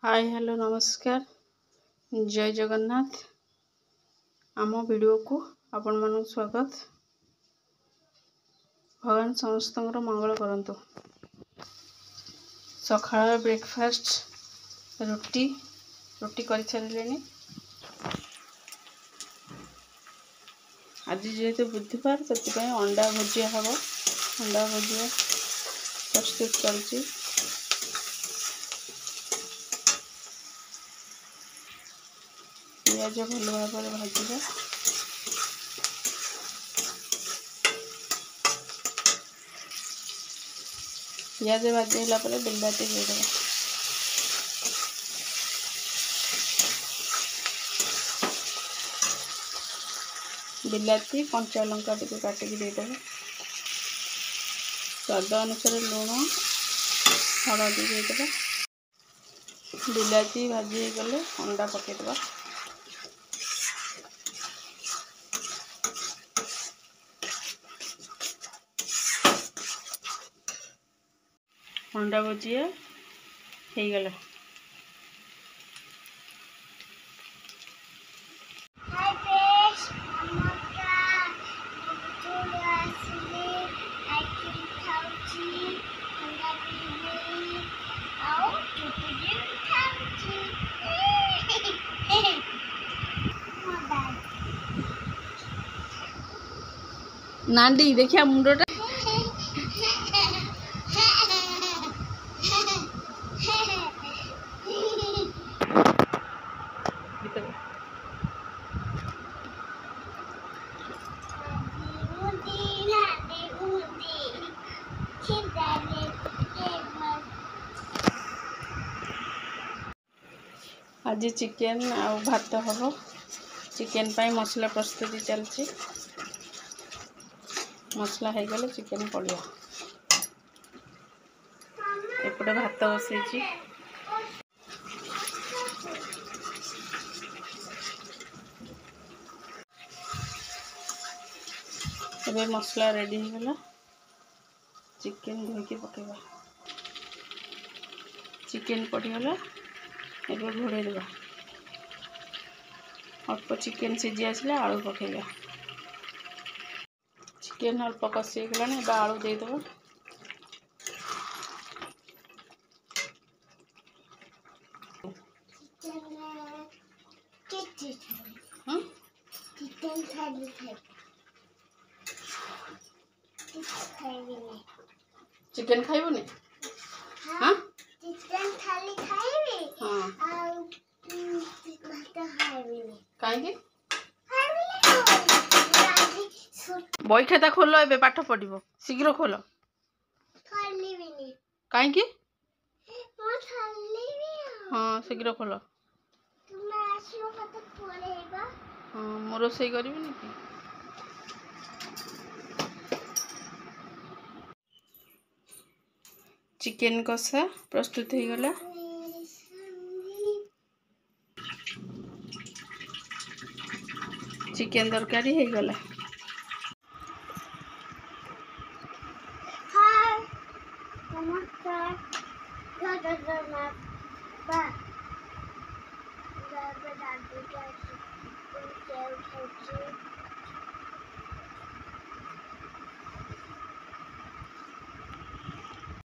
Hi hello नमस्कार जय जगन्नाथ आम वीडियो को आपण मानक स्वागत। भगवान समस्त मंगल करंतु। सकाळ ब्रेकफास्ट रोटी कर सारे। आज जेहेतु बुधवार से अंडा भुजिया हम अंडा भुजिया प्रस्तुत कर पियाज भल भाव भाजा पियाज भाजी है बिलाती देदेव बिलाती कंचा लंका टी काटिक देदेव स्वाद अनुसार लुण हलदी देदेव बिलाती भाजी गले अंडा पकेदवा अंडा भुजिया हो गला। नांडी देखिया मुंडटा आज चिकेन आ भात हम चिकेन पाई मसला प्रस्तुति चलती मसला हो गले चिकेन पड़िया एपटे भात बसई ए मसला रेडी हो गला चिकेन धोईकी पकेबा चिकेन पड़गला एबे घोड़े देवा अल्प चिकेन सीझी आसले आलू पकेबा चिकेन अल्प कषि गला आलू देदेव चिकेन खाइबनी हाँ चिकेन थाली खाइबे हाँ कहीं बही खाता खोल ए पाठ पढ़ शीघ्र खोल कहीं हाँ शीघ्र खोल हाँ मो रोसई करी कि चिकेन कषा प्रस्तुत हो गला चिकेन तरकारी हो गला।